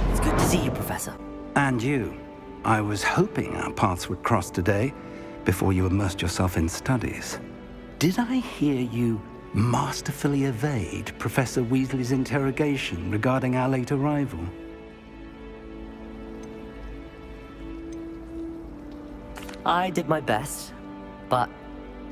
It's good to see you, Professor. And you. I was hoping our paths would cross today, before you immersed yourself in studies. Did I hear you masterfully evade Professor Weasley's interrogation regarding our late arrival? I did my best, but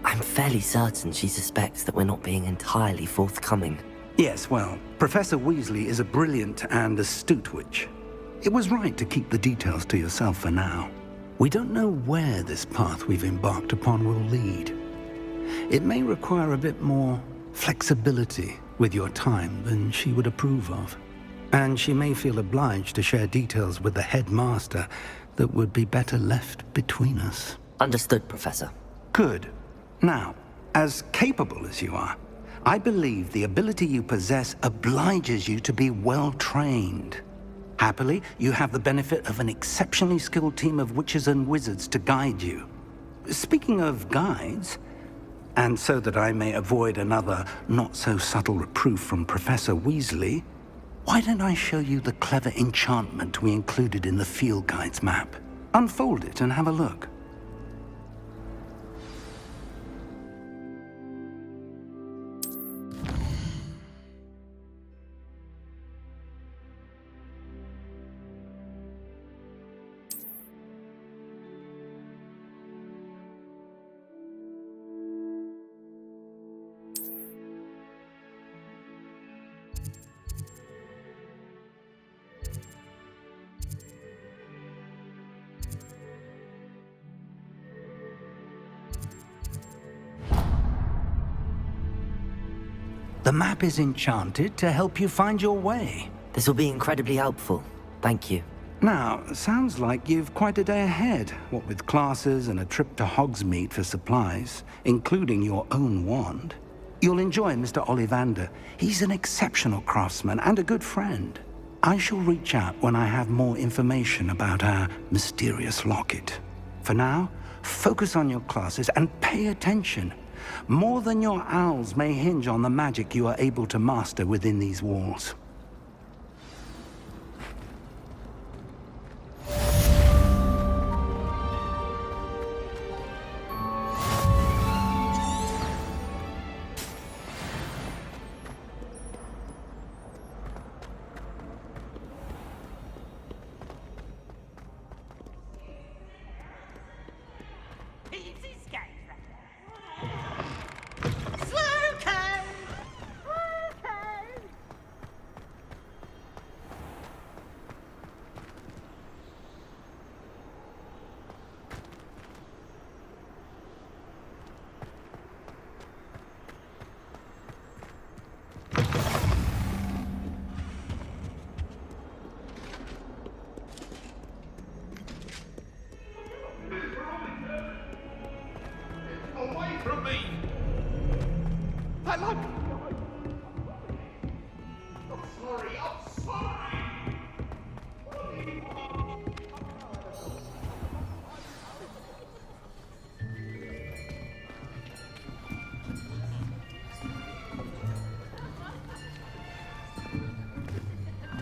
I'm fairly certain she suspects that we're not being entirely forthcoming. Yes, well, Professor Weasley is a brilliant and astute witch. It was right to keep the details to yourself for now. We don't know where this path we've embarked upon will lead. It may require a bit more flexibility with your time than she would approve of. And she may feel obliged to share details with the headmaster that would be better left between us. Understood, Professor. Good. Now, as capable as you are, I believe the ability you possess obliges you to be well-trained. Happily, you have the benefit of an exceptionally skilled team of witches and wizards to guide you. Speaking of guides, and so that I may avoid another not-so-subtle reproof from Professor Weasley, why don't I show you the clever enchantment we included in the field guide's map? Unfold it and have a look. The map is enchanted to help you find your way. This will be incredibly helpful. Thank you. Now, sounds like you've quite a day ahead, what with classes and a trip to Hogsmeade for supplies, including your own wand. You'll enjoy Mr. Ollivander. He's an exceptional craftsman and a good friend. I shall reach out when I have more information about our mysterious locket. For now, focus on your classes and pay attention. More than your owls may hinge on the magic you are able to master within these walls. Away from me! I love you! I'm sorry, I'm sorry!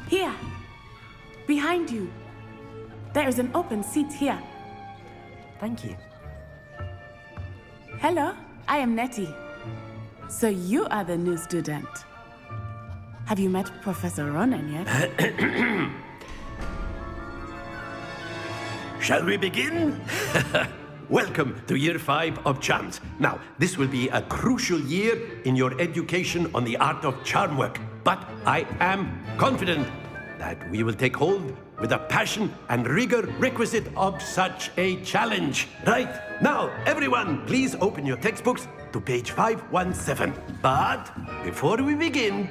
Here, behind you. There is an open seat here. Thank you. Hello, I am Nettie. So you are the new student. Have you met Professor Ronan yet? Shall we begin? Welcome to Year 5 of Charms. Now, this will be a crucial year in your education on the art of charm work. But I am confident that we will take hold with the passion and rigor requisite of such a challenge. Right, now, everyone, please open your textbooks to page 517. But before we begin,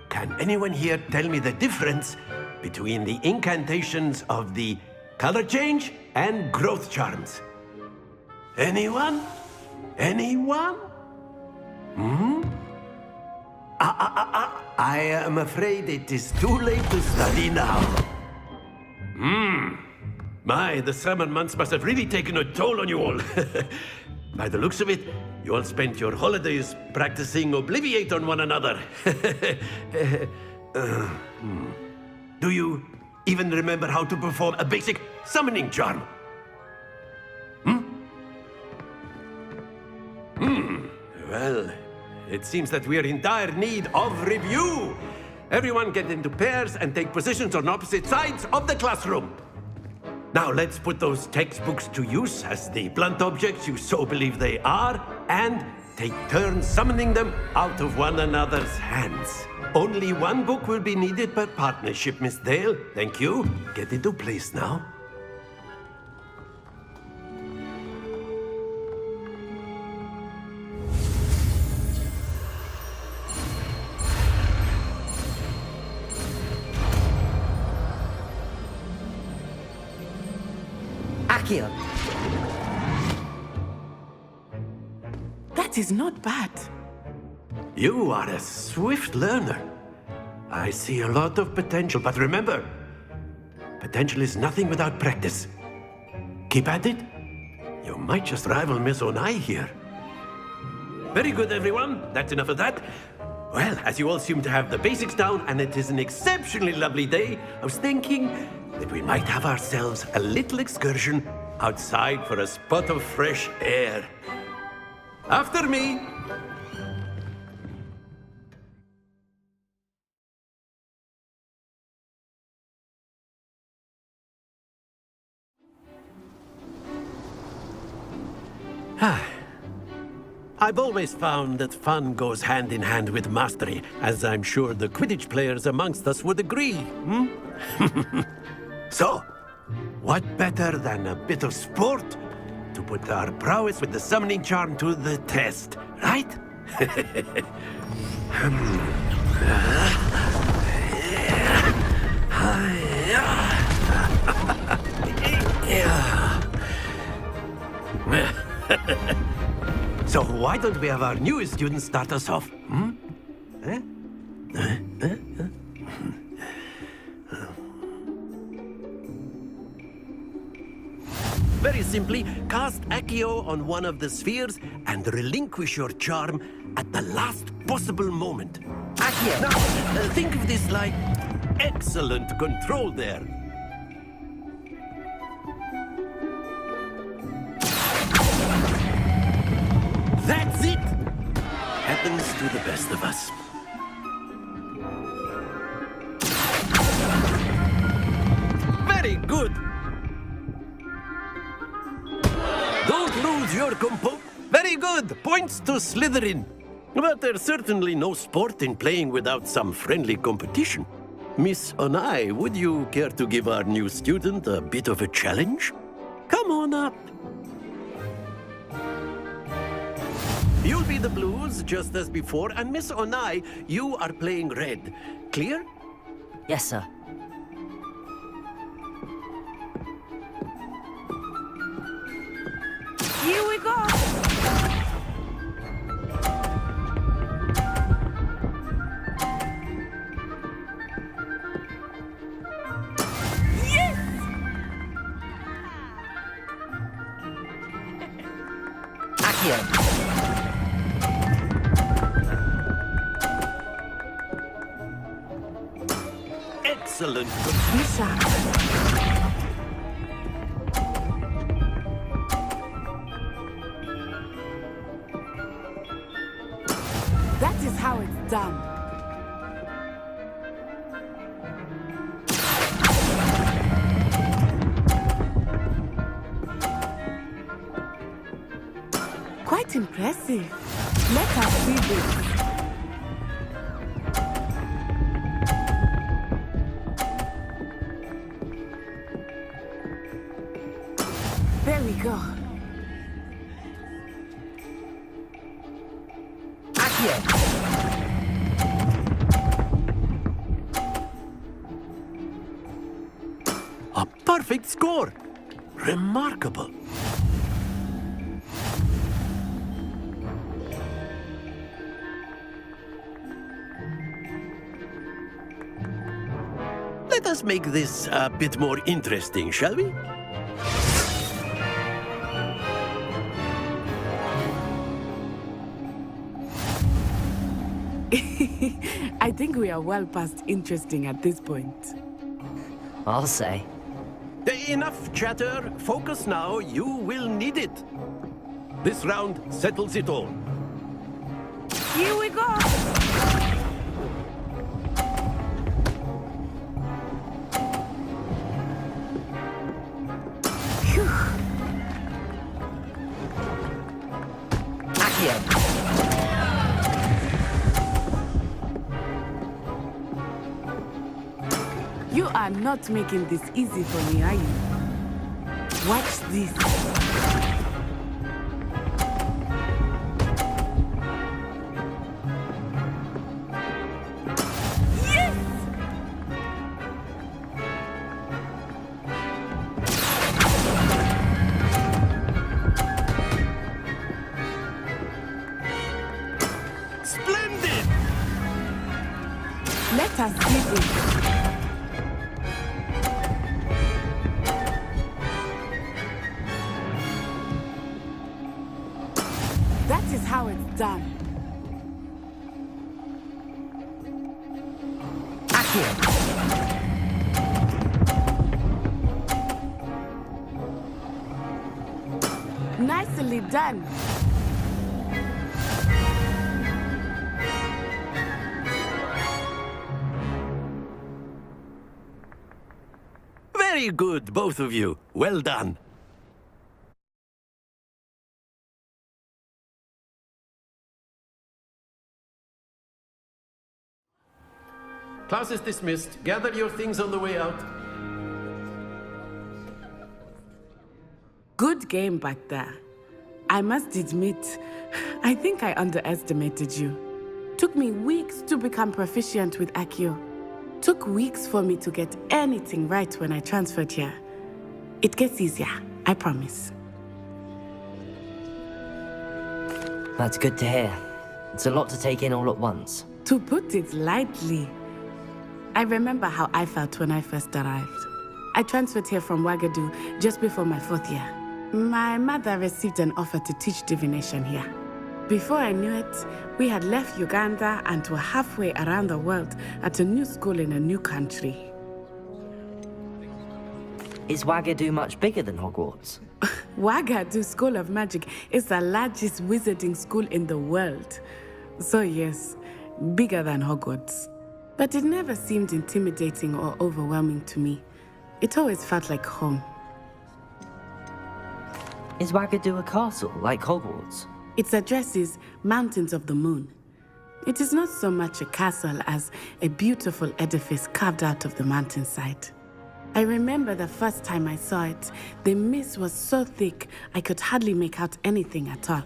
can anyone here tell me the difference between the incantations of the color change and growth charms? Anyone? Anyone? I am afraid it is too late to study now. My, the summer months must have really taken a toll on you all. By the looks of it, You all spent your holidays practicing Obliviate on one another. Do you even remember how to perform a basic summoning charm? Well, it seems that we are in dire need of review. Everyone get into pairs and take positions on opposite sides of the classroom. Now let's put those textbooks to use as the blunt objects you so believe they are, and take turns summoning them out of one another's hands. Only one book will be needed per partnership, Miss Dale. Thank you. Get into place now. Accio! That is not bad. You are a swift learner. I see a lot of potential, but remember, potential is nothing without practice. Keep at it. You might just rival Miss Onai here. Very good, everyone. That's enough of that. Well, as you all seem to have the basics down, and it is an exceptionally lovely day, I was thinking that we might have ourselves a little excursion outside for a spot of fresh air. After me. I've always found that fun goes hand in hand with mastery, as I'm sure the Quidditch players amongst us would agree. So, what better than a bit of sport to put our prowess with the summoning charm to the test, right? So why don't we have our newest student start us off? Very simply, cast Accio on one of the spheres and relinquish your charm at the last possible moment. Accio! Now, think of this like excellent control there. That's it! Happens to the best of us. Very good! Don't lose your compo. Very good! Points to Slytherin. But there's certainly no sport in playing without some friendly competition. Miss Onai, would you care to give our new student a bit of a challenge? Come on up. You'll be the blues, just as before, and Miss Onai, you are playing red. Clear? Yes, sir. Here we go. Yes! Accio! Excellent. Misha. That is how it's done. Quite impressive. Let us see this. There we go. Accio! A perfect score. Remarkable. Let us make this a bit more interesting, shall we? think we are well past interesting at this point. I'll say. Enough chatter. Focus now. You will need it. This round settles it all. Here we go! Accio! You are not making this easy for me, are you? Watch this. Yes! Splendid! Let us see this. That is how it's done. Accio! Nicely done. Very good, both of you. Well done. Class is dismissed. Gather your things on the way out. Good game back there. I must admit, I think I underestimated you. Took me weeks to become proficient with Accio. Took weeks for me to get anything right when I transferred here. It gets easier, I promise. That's good to hear. It's a lot to take in all at once. To put it lightly, I remember how I felt when I first arrived. I transferred here from Ouagadougou just before my 4th year. My mother received an offer to teach divination here. Before I knew it, we had left Uganda and were halfway around the world at a new school in a new country. Is Ouagadougou much bigger than Hogwarts? Ouagadougou School of Magic is the largest wizarding school in the world. So yes, bigger than Hogwarts. But it never seemed intimidating or overwhelming to me. It always felt like home. Is Ouagadougou a castle, like Hogwarts? Its address is Mountains of the Moon. It is not so much a castle as a beautiful edifice carved out of the mountainside. I remember the first time I saw it, the mist was so thick I could hardly make out anything at all.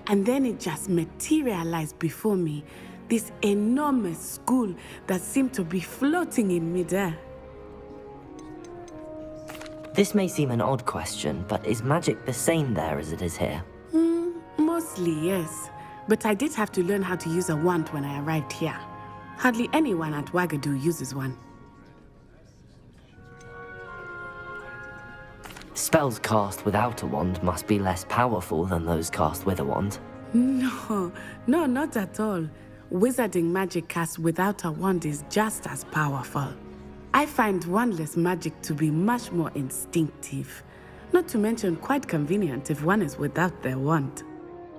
And then it just materialized before me, this enormous school that seemed to be floating in midair. This may seem an odd question, but is magic the same there as it is here? Mostly, yes. But I did have to learn how to use a wand when I arrived here. Hardly anyone at Ouagadougou uses one. Spells cast without a wand must be less powerful than those cast with a wand. No, not at all. Wizarding magic cast without a wand is just as powerful. I find wandless magic to be much more instinctive. Not to mention quite convenient if one is without their wand.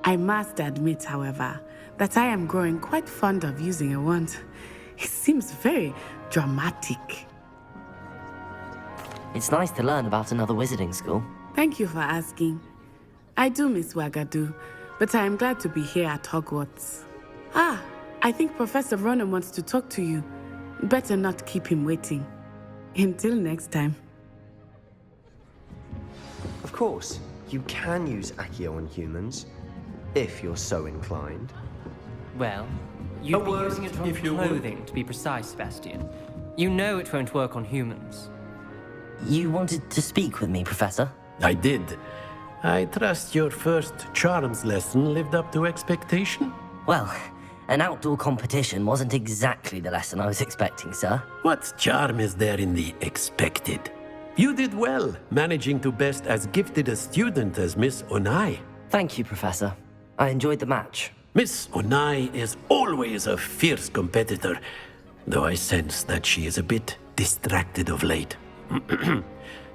I must admit, however, that I am growing quite fond of using a wand. It seems very dramatic. It's nice to learn about another wizarding school. Thank you for asking. I do miss Ouagadougou, but I am glad to be here at Hogwarts. I think Professor Ronan wants to talk to you. Better not keep him waiting. Until next time. Of course, you can use Accio on humans, if you're so inclined. Well, you'd be word, using it on if you would. clothing, to be precise, Sebastian. You know it won't work on humans. You wanted to speak with me, Professor? I did. I trust your first charms lesson lived up to expectation? Well, an outdoor competition wasn't exactly the lesson I was expecting, sir. What charm is there in the expected? You did well, managing to best as gifted a student as Miss Onai. Thank you, Professor. I enjoyed the match. Miss Onai is always a fierce competitor, though I sense that she is a bit distracted of late.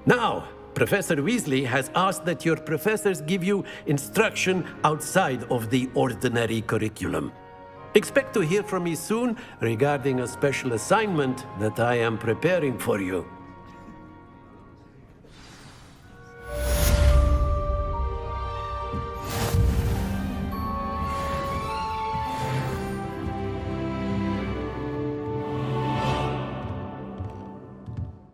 Now, Professor Weasley has asked that your professors give you instruction outside of the ordinary curriculum. Expect to hear from me soon regarding a special assignment that I am preparing for you.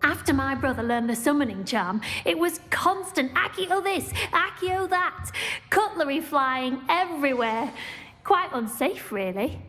After my brother learned the summoning charm, it was constant Accio this, Accio that, cutlery flying everywhere. Quite unsafe, really.